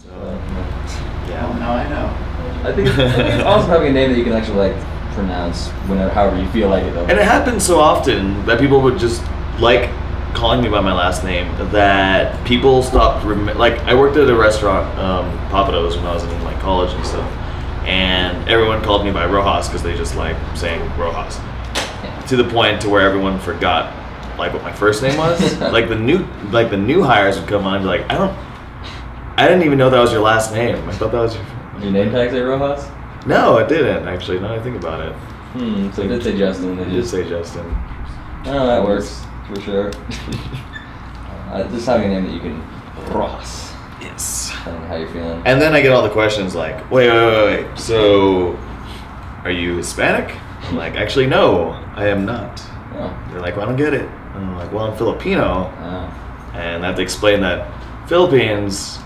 So yeah. Oh, now I know. I think it's awesome having a name that you can actually like pronounce whenever, however you feel like it. Though. And it happens so often that people would just like calling me by my last name that people stopped. Like I worked at a restaurant, Papados, when I was in like college and stuff, and everyone called me by Rojas because they just like saying Rojas. Yeah. To the point to where everyone forgot like what my first name was. like the new hires would come on and be like, I didn't even know that was your last name. I thought that was your name tag say Rojas? No, it didn't actually. Now that I think about it. So it did say Justin. It did say Justin. Oh, that works for sure. Just having a name that you can Rojas. Yes. Depending on how you're feeling. And then I get all the questions like, wait. So, are you Hispanic? I'm like, actually, no, I am not. Oh. They're like, well, I don't get it. And I'm like, well, I'm Filipino. Oh. And I have to explain that Philippines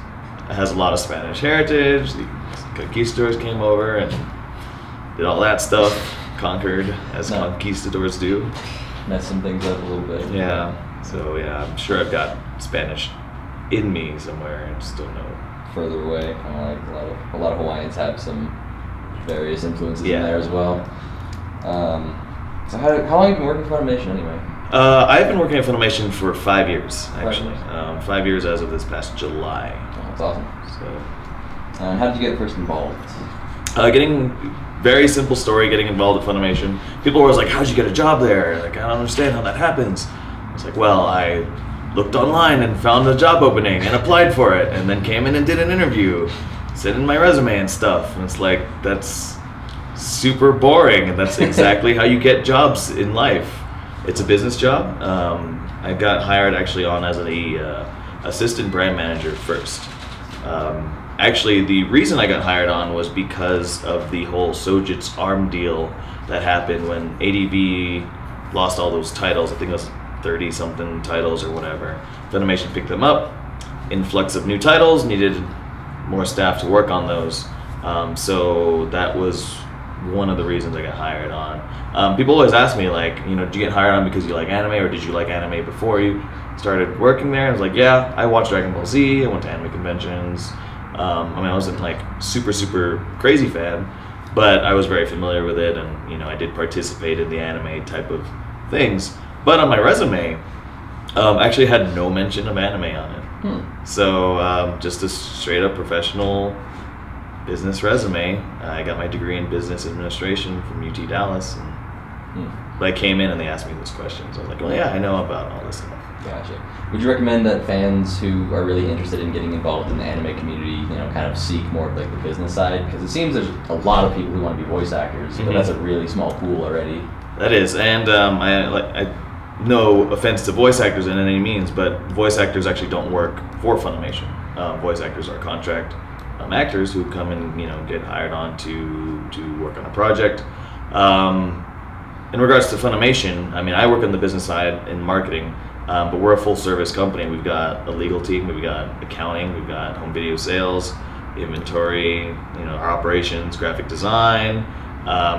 has a lot of Spanish heritage. The conquistadors came over and did all that stuff, conquered as conquistadors do. Messed some things up a little bit. Yeah. So yeah, I'm sure I've got Spanish in me somewhere. I just don't know. Further away, kind of like a lot of Hawaiians have some various influences in there as well. So how long have you been working for Funimation anyway? I've been working at Funimation for 5 years, actually. 5 years as of this past July. Oh, that's awesome. So, how did you get first involved? Very simple story, getting involved at Funimation. People were always like, how'd you get a job there? Like, I don't understand how that happens. I was like, well, I looked online and found a job opening and applied for it, and then came in and did an interview, sent in my resume and stuff. And it's like, that's super boring, and that's exactly how you get jobs in life. It's a business job. I got hired actually on as an assistant brand manager first. Actually, the reason I got hired on was because of the whole Sojit's ARM deal that happened when ADV lost all those titles. I think it was 30-something titles or whatever. Funimation picked them up. Influx of new titles, needed more staff to work on those. So that was one of the reasons I got hired on. People always ask me, like, you know, did you get hired on because you like anime, or did you like anime before you started working there? I was like, yeah, I watched Dragon Ball Z, I went to anime conventions. I mean, I wasn't like super crazy fan, but I was very familiar with it, and you know, I did participate in the anime type of things. But on my resume, actually had no mention of anime on it. So just a straight up professional business resume. I got my degree in business administration from UT Dallas, and but I came in and they asked me those questions. I was like, well, yeah, I know about all this stuff. Gotcha. Would you recommend that fans who are really interested in getting involved in the anime community, you know, kind of seek more of like the business side? Because it seems there's a lot of people who want to be voice actors, but that's a really small pool already. That is, and I no offense to voice actors in any means, but voice actors actually don't work for Funimation. Voice actors are contract actors who come and, you know, get hired on to work on a project. In regards to Funimation, I mean, I work on the business side in marketing. But we're a full service company. We've got a legal team, we've got accounting, we've got home video sales, inventory, you know, our operations, graphic design,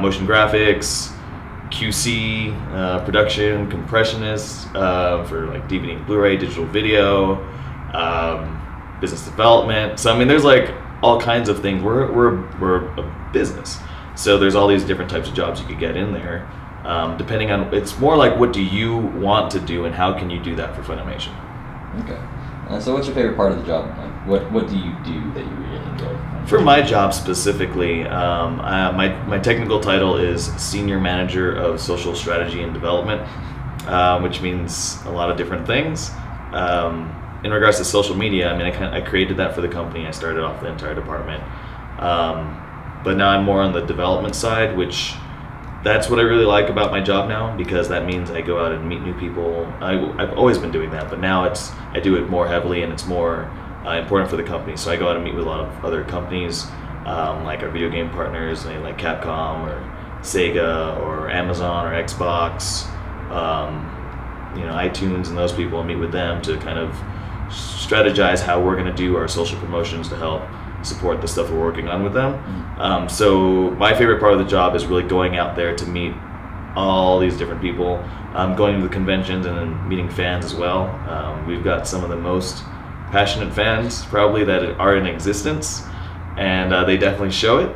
motion graphics, QC, production, compressionists for like DVD and Blu-ray, digital video, business development. So I mean, there's like all kinds of things. We're a business, so there's all these different types of jobs you could get in there. Depending on, it's more like what do you want to do and how can you do that for Funimation. Okay. So what's your favorite part of the job? Like, what do you do that you really enjoy? For my job specifically, my technical title is Senior Manager of Social Strategy and Development, which means a lot of different things. In regards to social media, I mean, I created that for the company. I started off the entire department. But now I'm more on the development side, which that's what I really like about my job now, because that means I go out and meet new people. I've always been doing that, but now I do it more heavily, and it's more important for the company. So I go out and meet with a lot of other companies, like our video game partners, like Capcom or Sega or Amazon or Xbox, you know, iTunes and those people, and meet with them to kind of strategize how we're going to do our social promotions to help support the stuff we're working on with them. So my favorite part of the job is really going out there to meet all these different people, going to the conventions and then meeting fans as well. We've got some of the most passionate fans probably that are in existence, and they definitely show it.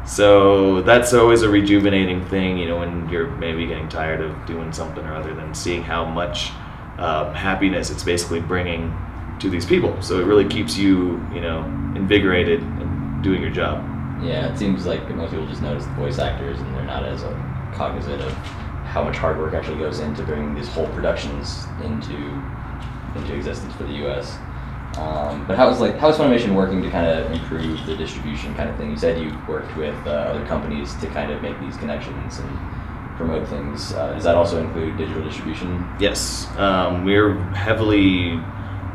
So that's always a rejuvenating thing, you know, when you're maybe getting tired of doing something or other than seeing how much happiness it's basically bringing to these people. So it really keeps you, you know, invigorated and doing your job. Yeah, it seems like most people just notice the voice actors and they're not as cognizant of how much hard work actually goes into bringing these whole productions into existence for the U.S. But how is Funimation working to kind of improve the distribution kind of thing? You said you worked with other companies to kind of make these connections and promote things. Does that also include digital distribution? Yes, we're heavily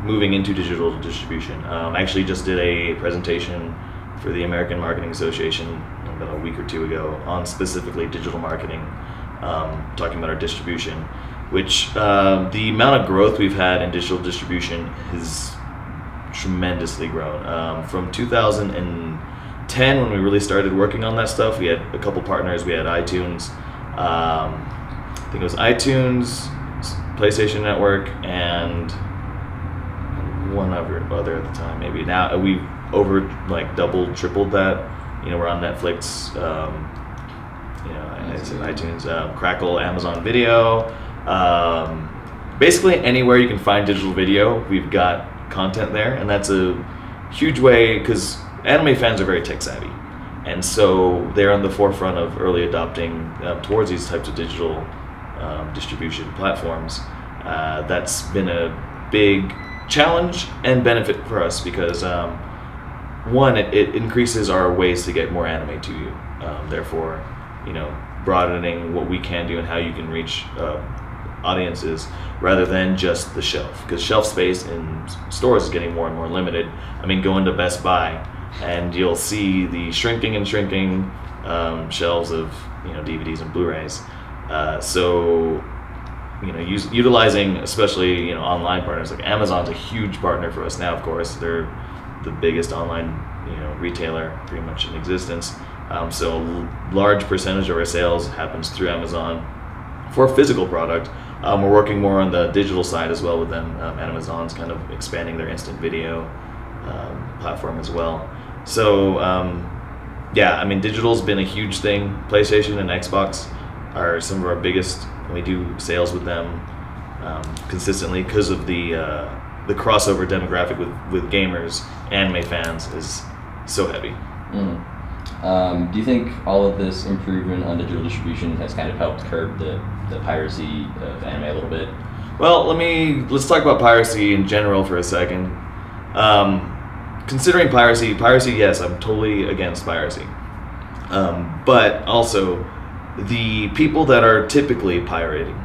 moving into digital distribution. I actually just did a presentation for the American Marketing Association about a week or two ago on specifically digital marketing, talking about our distribution, which the amount of growth we've had in digital distribution has tremendously grown. From 2010, when we really started working on that stuff, we had a couple partners. We had iTunes, I think it was iTunes, PlayStation Network, and one other at the time maybe. Now we've doubled, tripled that. You know, we're on Netflix, you know, I said iTunes, Crackle, Amazon Video. Basically anywhere you can find digital video, we've got content there, and that's a huge way because anime fans are very tech savvy, and so they're on the forefront of early adopting towards these types of digital distribution platforms. That's been a big challenge and benefit for us because one, it increases our ways to get more anime to you, therefore, you know, broadening what we can do and how you can reach audiences rather than just the shelf, because shelf space in stores is getting more and more limited. I mean, go into Best Buy and you'll see the shrinking and shrinking shelves of, you know, DVDs and Blu-rays. So, you know, utilizing especially, you know, online partners like Amazon's a huge partner for us now. Of course, they're the biggest online, you know, retailer pretty much in existence. So a large percentage of our sales happens through Amazon for physical product. We're working more on the digital side as well with them. Amazon's kind of expanding their instant video platform as well. So yeah, I mean, digital's been a huge thing. PlayStation and Xbox are some of our biggest. We do sales with them consistently because of the crossover demographic with gamers. Anime fans is so heavy. Do you think all of this improvement on digital distribution has kind of helped curb the piracy of anime a little bit? Well, let's talk about piracy in general for a second. Considering piracy, yes, I'm totally against piracy. But also, the people that are typically pirating,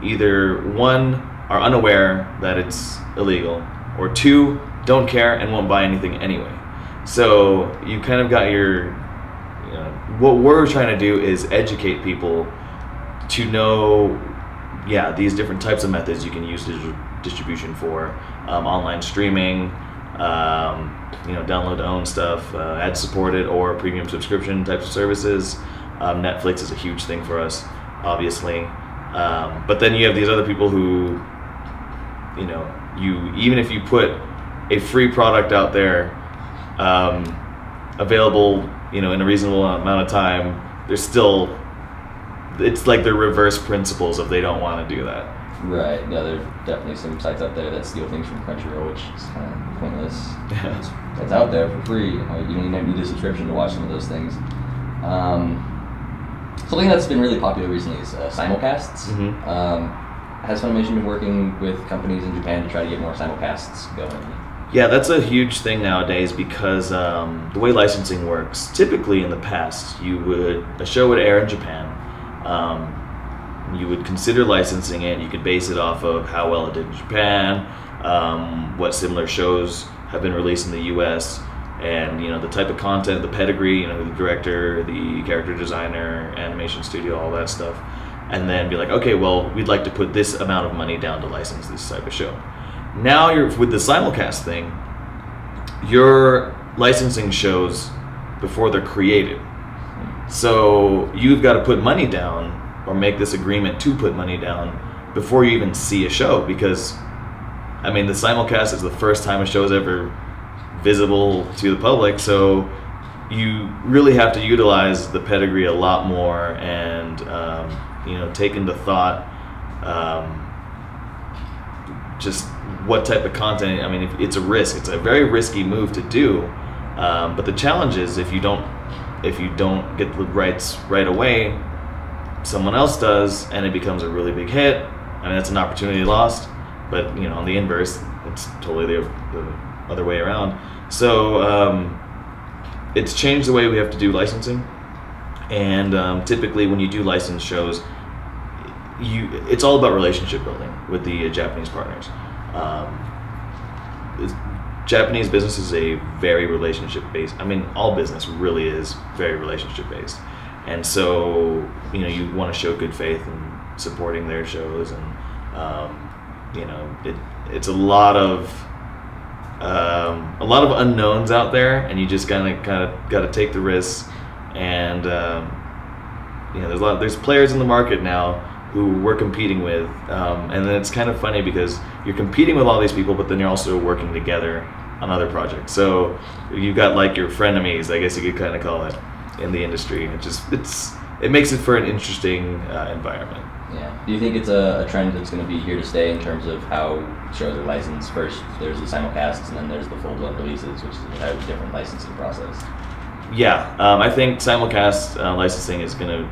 either one, are unaware that it's illegal, or two, don't care and won't buy anything anyway. So you kind of got your, you know, what we're trying to do is educate people to know, yeah, these different types of methods you can use digital distribution for, online streaming, you know, download to own stuff, ad supported or premium subscription types of services. Netflix is a huge thing for us, obviously. But then you have these other people who, you know, even if you put a free product out there, available, you know, in a reasonable amount of time, there's still, it's like the reverse principles if they don't want to do that. Right. No, there's definitely some sites out there that steal things from Crunchyroll, which is kind of pointless. It's out there for free. You don't even need a subscription to watch some of those things. Something that's been really popular recently is simulcasts. Has Funimation been working with companies in Japan to try to get more simulcasts going? Yeah, that's a huge thing nowadays because the way licensing works, typically in the past, a show would air in Japan. You would consider licensing it. You could base it off of how well it did in Japan, what similar shows have been released in the U.S., and, you know, the type of content, the pedigree, you know, the director, the character designer, animation studio, all that stuff, and then be like, okay, well, we'd like to put this amount of money down to license this type of show. Now with the simulcast thing, you're licensing shows before they're created. So you've got to put money down or make this agreement to put money down before you even see a show, because I mean, the simulcast is the first time a show is ever visible to the public, so you really have to utilize the pedigree a lot more, and you know, take into thought just what type of content. I mean, it's a risk. It's a very risky move to do, but the challenge is if you don't get the rights right away, someone else does, and it becomes a really big hit. I mean, that's an opportunity lost. But you know, on the inverse, it's totally the other way around. So it's changed the way we have to do licensing, and typically when you do licensed shows, it's all about relationship building with the Japanese partners. Japanese business is a very relationship based. I mean, all business really is very relationship based, and so you know, you want to show good faith in supporting their shows, and you know, it's a lot of unknowns out there, and you just kind of got to take the risks. And you know, there's players in the market now who we're competing with, and then it's kind of funny because you're competing with all these people, but then you're also working together on other projects. So you've got like your frenemies, I guess you could kind of call it, in the industry. It makes it for an interesting environment. Yeah. Do you think it's a trend that's going to be here to stay in terms of how shows are licensed? First, there's the simulcasts, and then there's the full-blown releases, which is a entirely different licensing process. Yeah, I think simulcast licensing is going to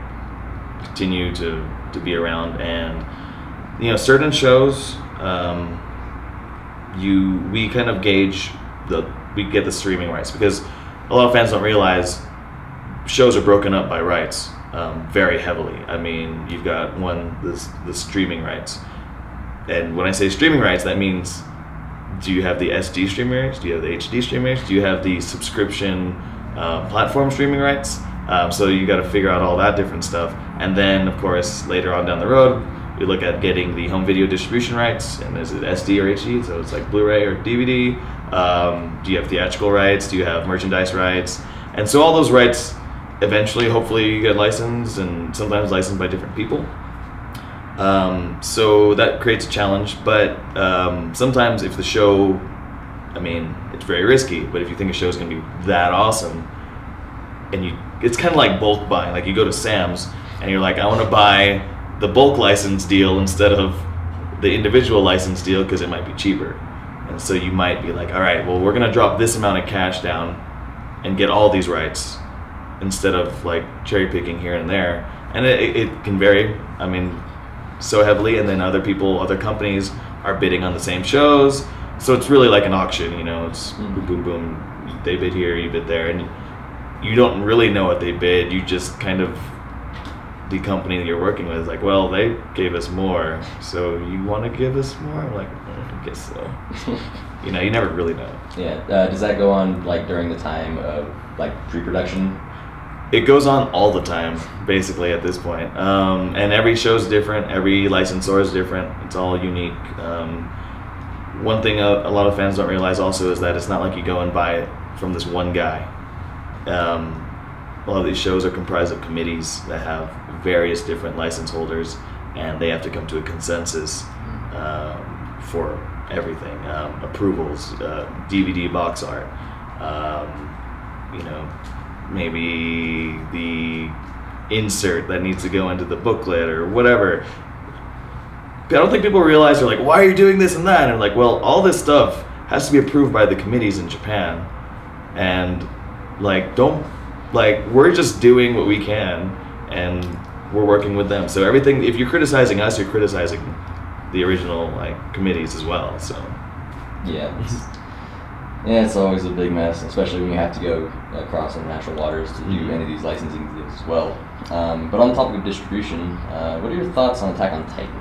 continue to be around, and you know, certain shows, we kind of gauge we get the streaming rights, because a lot of fans don't realize shows are broken up by rights very heavily. I mean, you've got the streaming rights, and when I say streaming rights, that means, do you have the SD streaming rights? Do you have the HD streaming rights? Do you have the subscription platform streaming rights? So you got to figure out all that different stuff, and then of course later on down the road, we look at getting the home video distribution rights, and is it SD or HD? So it's like Blu-ray or DVD. Do you have theatrical rights? Do you have merchandise rights? And so all those rights eventually, hopefully, get licensed, and sometimes licensed by different people. So that creates a challenge, but sometimes if the show, I mean, it's very risky, but if you think a show is going to be that awesome, and it's kind of like bulk buying. Like you go to Sam's and you're like, I want to buy the bulk license deal instead of the individual license deal because it might be cheaper. And so you might be like, all right, well, we're going to drop this amount of cash down and get all these rights instead of like cherry picking here and there. And it can vary, I mean, so heavily. And then other companies are bidding on the same shows. So it's really like an auction, you know, it's boom, boom, boom. They bid here, you bid there. And you don't really know what they bid. You just kind of, the company that you're working with is like, well, they gave us more, so you want to give us more? I'm like, I guess so. You know, you never really know. Yeah. Does that go on like during the time of like pre-production? It goes on all the time, basically, at this point. And every show's different. Every licensor is different. It's all unique. One thing a lot of fans don't realize also is that it's not like you go and buy it from this one guy. A lot of these shows are comprised of committees that have various different license holders, and they have to come to a consensus for everything. Approvals, DVD box art, you know, maybe the insert that needs to go into the booklet or whatever. I don't think people realize, they're like, why are you doing this and that? And I'm like, well, all this stuff has to be approved by the committees in Japan, and like, we're just doing what we can, and we're working with them. So everything, if you're criticizing us, you're criticizing the original like committees as well. So yeah, it's always a big mess, especially when you have to go across international waters to do any of these licensing deals as well. But on the topic of distribution, what are your thoughts on Attack on Titan?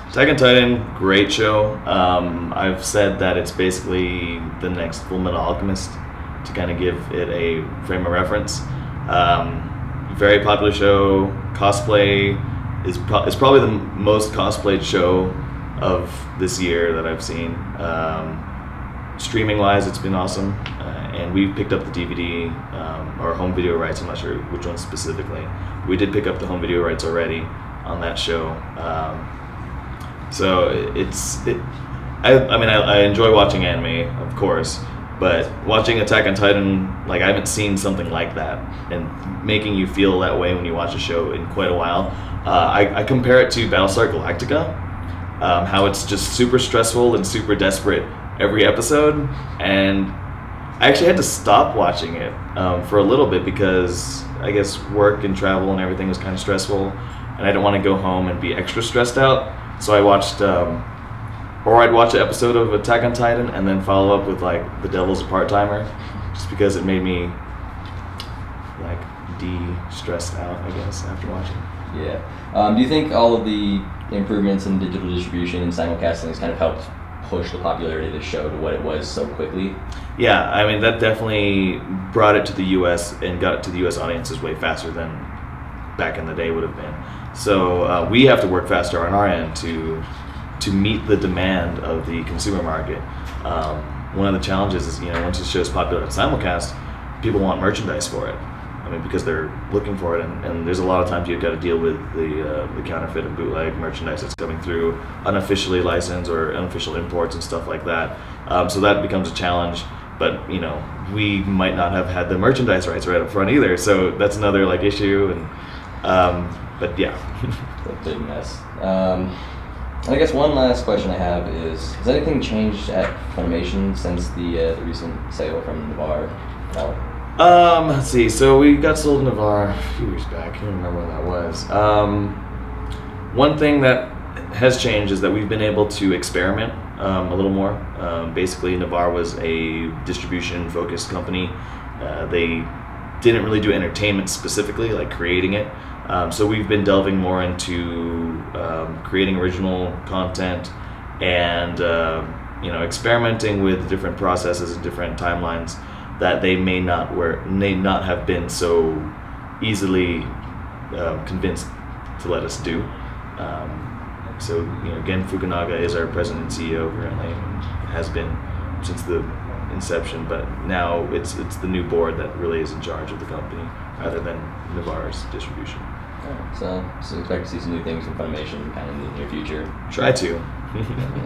Attack on Titan, great show. I've said that it's basically the next Fullmetal Alchemist, to kind of give it a frame of reference. Very popular show. Cosplay is probably the most cosplayed show of this year that I've seen. Streaming wise, it's been awesome, and we picked up the DVD or home video rights. I'm not sure which one specifically. We did pick up the home video rights already on that show. So I mean, I enjoy watching anime, of course, but watching Attack on Titan, like I haven't seen something like that, and making you feel that way when you watch a show in quite a while. I compare it to Battlestar Galactica, how it's just super stressful and super desperate every episode, and I actually had to stop watching it for a little bit because I guess work and travel and everything was kind of stressful, and I didn't want to go home and be extra stressed out. So I watched, or I'd watch an episode of Attack on Titan and then follow up with like The Devil's a Part-Timer, just because it made me like de-stressed out, I guess, after watching. Yeah. Do you think all of the improvements in digital distribution and simulcasting has kind of helped push the popularity of the show to what it was so quickly? Yeah, I mean, that definitely brought it to the US and got it to the US audiences way faster than back in the day would have been. So we have to work faster on our end to meet the demand of the consumer market. One of the challenges is, once the show's popular in simulcast, people want merchandise for it. I mean, because they're looking for it, and there's a lot of times you've got to deal with the counterfeit and bootleg merchandise that's coming through, unofficially licensed or unofficial imports and stuff like that. So that becomes a challenge. But we might not have had the merchandise rights right up front either. So that's another like issue. And but yeah, it's a big mess. I guess one last question I have is: has anything changed at Funimation since the recent sale from Navarre? No. Let's see. So we got sold to Navarre a few years back. I can't remember when that was. One thing that has changed is that we've been able to experiment a little more. Basically, Navarre was a distribution-focused company. They didn't really do entertainment specifically, like creating it. So we've been delving more into creating original content and experimenting with different processes and different timelines that they may not have been so easily convinced to let us do. So again, Fukunaga is our president and CEO currently, and has been since the inception. But now it's the new board that really is in charge of the company, rather than Navarre's distribution. So expect to see some new things from Funimation kind of in the near future. Try to.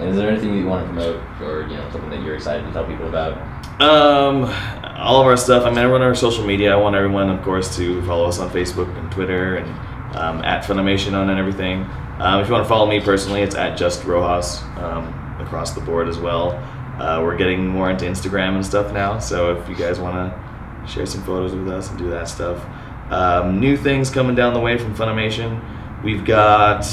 Is there anything you want to promote, or something that you're excited to tell people about? All of our stuff. I mean, I run our social media. I want everyone, of course, to follow us on Facebook and Twitter and at Funimation on and everything. If you want to follow me personally, it's at Just Rojas across the board as well. We're getting more into Instagram and stuff now, so if you guys want to share some photos with us and do that stuff. New things coming down the way from Funimation. We've got,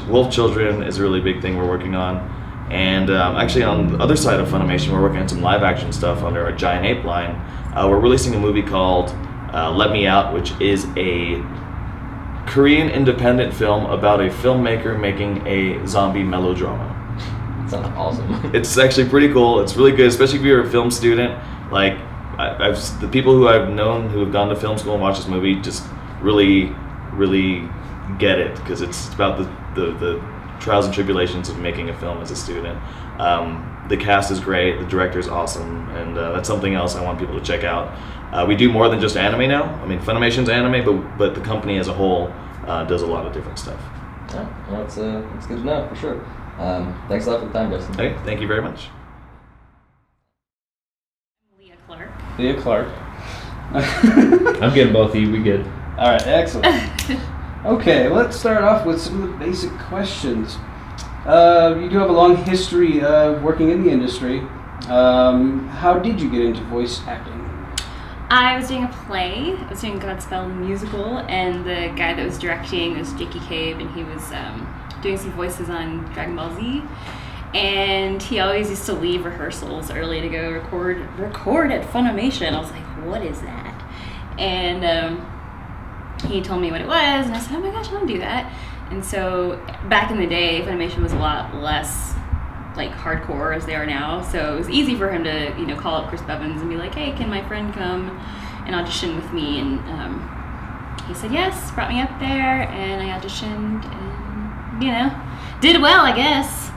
Wolf Children is a really big thing we're working on. And actually on the other side of Funimation, we're working on some live action stuff under our Giant Ape line. We're releasing a movie called Let Me Out, which is a Korean independent film about a filmmaker making a zombie melodrama. Sounds awesome. It's actually pretty cool. It's really good, especially if you're a film student. Like, the people who I've known who have gone to film school and watched this movie just really get it, because it's about the trials and tribulations of making a film as a student. The cast is great, the director is awesome, and that's something else I want people to check out. We do more than just anime now. I mean, Funimation's anime, but the company as a whole does a lot of different stuff. Yeah, well, that's good to know, for sure. Thanks a lot for the time, Justin. Okay, thank you very much. Leah Clark. Leah Clark. I'm getting both of you. We good. All right, excellent. Okay, let's start off with some of the basic questions. You do have a long history of working in the industry. How did you get into voice acting? I was doing a play. I was doing Godspell the musical, and the guy that was directing was Jakey Cave, and he was doing some voices on Dragon Ball Z. And he always used to leave rehearsals early to go record at Funimation. I was like, what is that? And he told me what it was, and I said, oh my gosh, I want to do that. And so back in the day, Funimation was a lot less like hardcore as they are now. So it was easy for him to, call up Chris Bevins and be like, hey, can my friend come and audition with me? And he said yes, brought me up there, and I auditioned, and did well, I guess.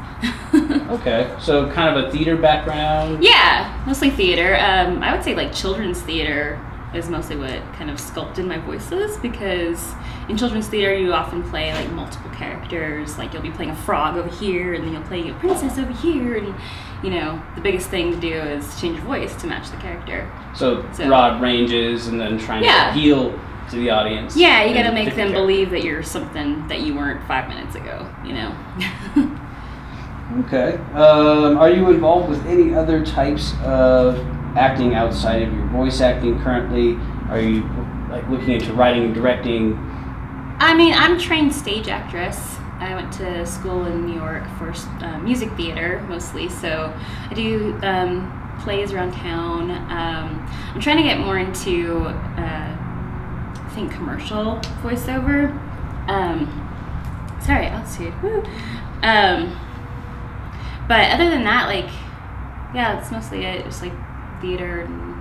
Okay, so kind of a theater background? Yeah, mostly theater. I would say like children's theater is mostly what kind of sculpted my voices, because in children's theater you often play like multiple characters. Like you'll be playing a frog over here, and then you'll play a princess over here, and you know, the biggest thing to do is change your voice to match the character. So broad ranges, and then trying to appeal to the audience. Yeah, you gotta make them believe that you're something that you weren't 5 minutes ago, you know? Okay. Are you involved with any other types of acting outside of your voice acting currently? Are you like looking into writing and directing? I mean, I'm a trained stage actress. I went to school in New York for music theater mostly, so I do plays around town. I'm trying to get more into, I think, commercial voiceover. Sorry, altitude. Woo. But other than that, like, yeah, that's mostly it. Just like theater. And,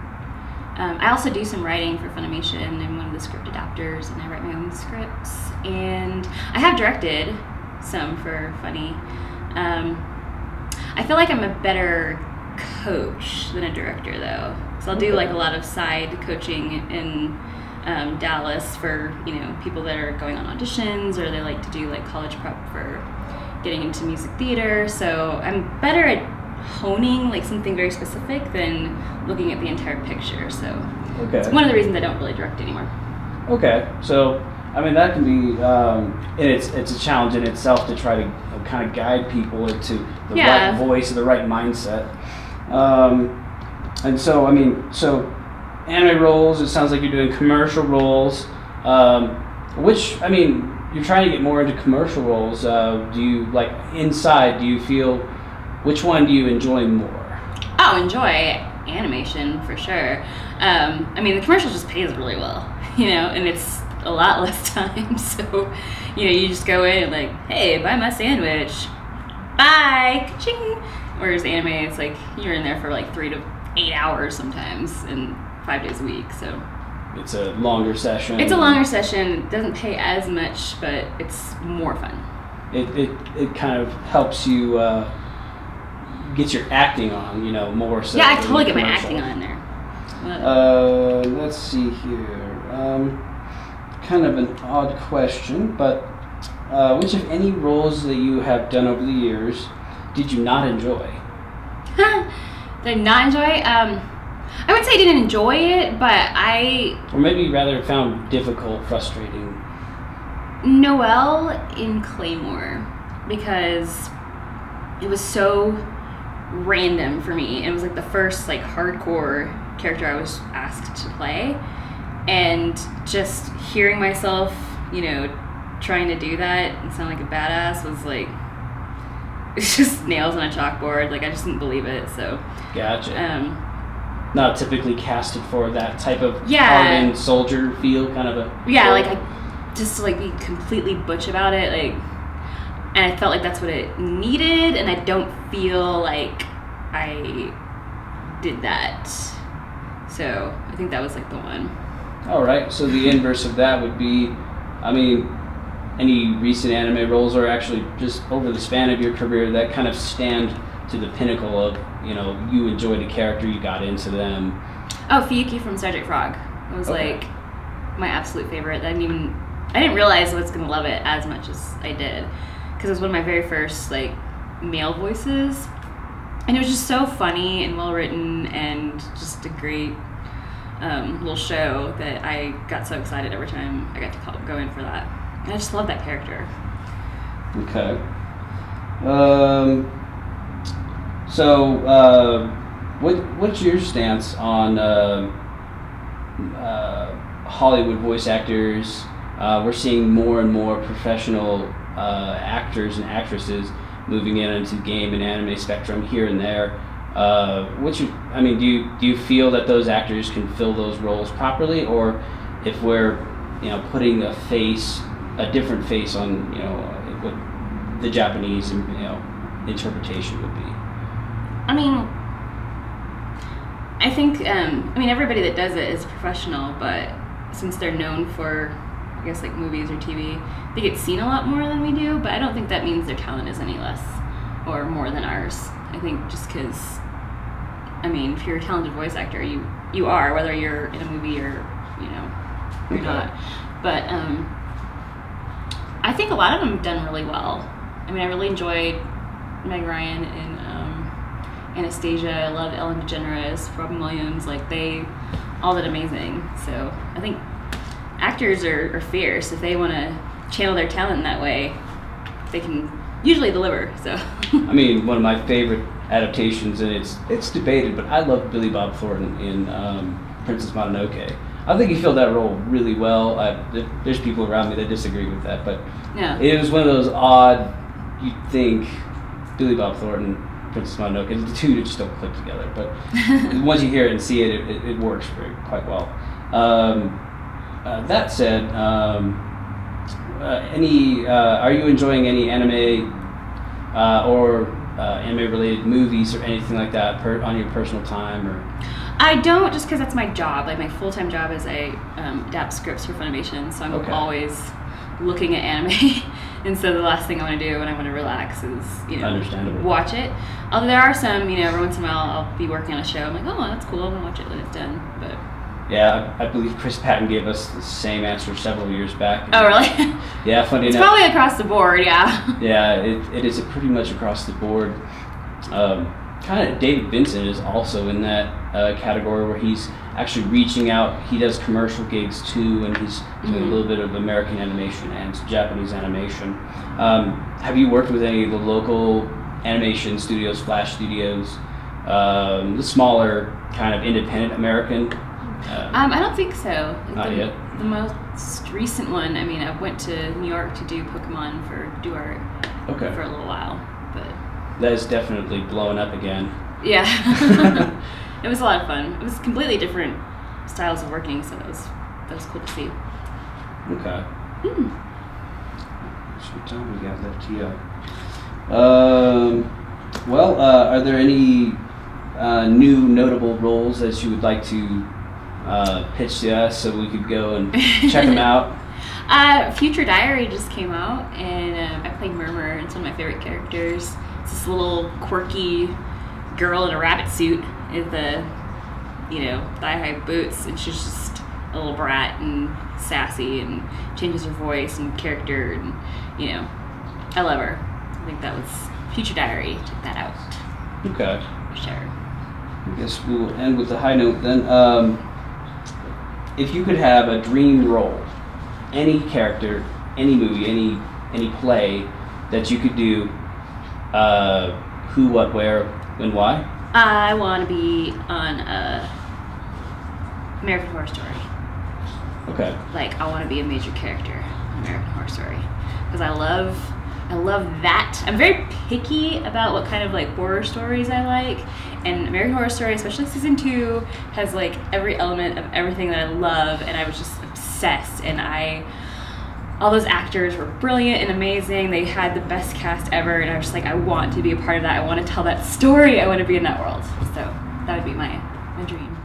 I also do some writing for Funimation. I'm one of the script adapters, and I write my own scripts. And I have directed some for Funny. I feel like I'm a better coach than a director, though. So I'll do like a lot of side coaching in Dallas for, you know, people that are going on auditions, or they like to do like college prep for getting into music theater. So I'm better at honing like something very specific than looking at the entire picture. So it's one of the reasons I don't really direct anymore. Okay, so I mean that can be, and it's a challenge in itself to try to kind of guide people into the right voice, the right mindset. And so I mean, so anime roles. It sounds like you're doing commercial roles, which I mean. You're trying to get more into commercial roles. Do you, like, inside, do you feel, which one do you enjoy more? Oh, enjoy animation, for sure. I mean, the commercial just pays really well, you know, and it's a lot less time, so, you know, you just go in and like, hey, buy my sandwich, bye, ka-ching. Whereas anime, it's like, you're in there for like 3 to 8 hours sometimes, and 5 days a week, so. It's a longer session. It's a longer session. It doesn't pay as much, but it's more fun. It kind of helps you get your acting on, you know, more so. Yeah, I totally get my acting on there. Let's see here. Kind of an odd question, but which, if any, roles that you have done over the years did you not enjoy? Did I not enjoy? I would say I didn't enjoy it, but or maybe rather found difficult, frustrating. Noelle in Claymore, because it was so random for me. It was like the first like hardcore character I was asked to play, and just hearing myself, you know, trying to do that and sound like a badass was like, it's just nails on a chalkboard. Like I just didn't believe it. So gotcha. Not typically casted for that type of hardened soldier feel, kind of a like I just to like be completely butch about it, like, and I felt like that's what it needed, and I don't feel like I did that. So I think that was like the one. All right. So the inverse of that would be, I mean, any recent anime roles, or actually just over the span of your career, that kind of stand to the pinnacle of, you know, you enjoyed a character, you got into them. Oh, Fuyuki from Sergeant Frog. It was like my absolute favorite. I didn't realize I was gonna love it as much as I did, because it was one of my very first like male voices, and it was just so funny and well written and just a great little show that I got so excited every time I got to go in for that. And I just love that character. Okay. So, what's your stance on Hollywood voice actors? We're seeing more and more professional actors and actresses moving into game and anime spectrum here and there. Do you feel that those actors can fill those roles properly, or if we're, you know, putting a different face on, you know, what the Japanese, you know, interpretation would be? I mean, I think, everybody that does it is professional, but since they're known for, I guess, like movies or TV, they get seen a lot more than we do, but I don't think that means their talent is any less or more than ours. I think just because I mean, if you're a talented voice actor, you are, whether you're in a movie or, you know, or not. But I think a lot of them have done really well. I mean, I really enjoyed Meg Ryan and Anastasia. I loved Ellen DeGeneres, Robin Williams. Like, they all did amazing. So I think actors are fierce. If they want to channel their talent in that way, they can usually deliver. So I mean, one of my favorite adaptations, and it's debated, but I love Billy Bob Thornton in Princess Mononoke. I think he filled that role really well. There's people around me that disagree with that, but yeah, it was one of those odd, you'd think, Billy Bob Thornton, Princess Mononoke, the two just don't click together. But once you hear it and see it, it works quite well. That said, are you enjoying any anime or anime-related movies or anything like that on your personal time? Or I don't, just because that's my job. Like, my full-time job is I adapt scripts for Funimation, so I'm always looking at anime. And so the last thing I want to do when I want to relax is, you know, watch it. Although there are some, you know, every once in a while I'll be working on a show. I'm like, oh, that's cool. I'm going to watch it when it's done. But yeah, I believe Chris Patton gave us the same answer several years back. Oh, really? Yeah, funny enough. It's probably across the board, yeah. Yeah, it is pretty much across the board. Kind of David Vincent is also in that category where he's actually reaching out. He does commercial gigs too, and he's doing a little bit of American animation and Japanese animation. Have you worked with any of the local animation studios, Flash Studios, the smaller kind of independent American? I don't think so. Not yet. The most recent one, I mean, I went to New York to do Pokemon for DuArt for a little while, but that is definitely blowing up again. Yeah. It was a lot of fun. It was completely different styles of working, so that was cool to see. Okay. What time we got left here? Well, are there any new notable roles that you would like to pitch to us so we could go and check them out? Future Diary just came out, and I played Murmur. It's one of my favorite characters. It's this little quirky girl in a rabbit suit with the, you know, thigh-high boots, and she's just a little brat and sassy and changes her voice and character, and, you know, I love her. I think that was Future Diary. Check that out. Okay. For sure. I guess we'll end with a high note then. If you could have a dream role, any character, any movie, any play that you could do, who, what, where, and why? I want to be on American Horror Story. Okay. Like, I want to be a major character in American Horror Story because I love that. I'm very picky about what kind of like horror stories I like, and American Horror Story, especially season 2, has like every element of everything that I love, and I was just obsessed. And all those actors were brilliant and amazing. They had the best cast ever, and I was just like, I want to be a part of that. I want to tell that story. I want to be in that world. So that would be my dream.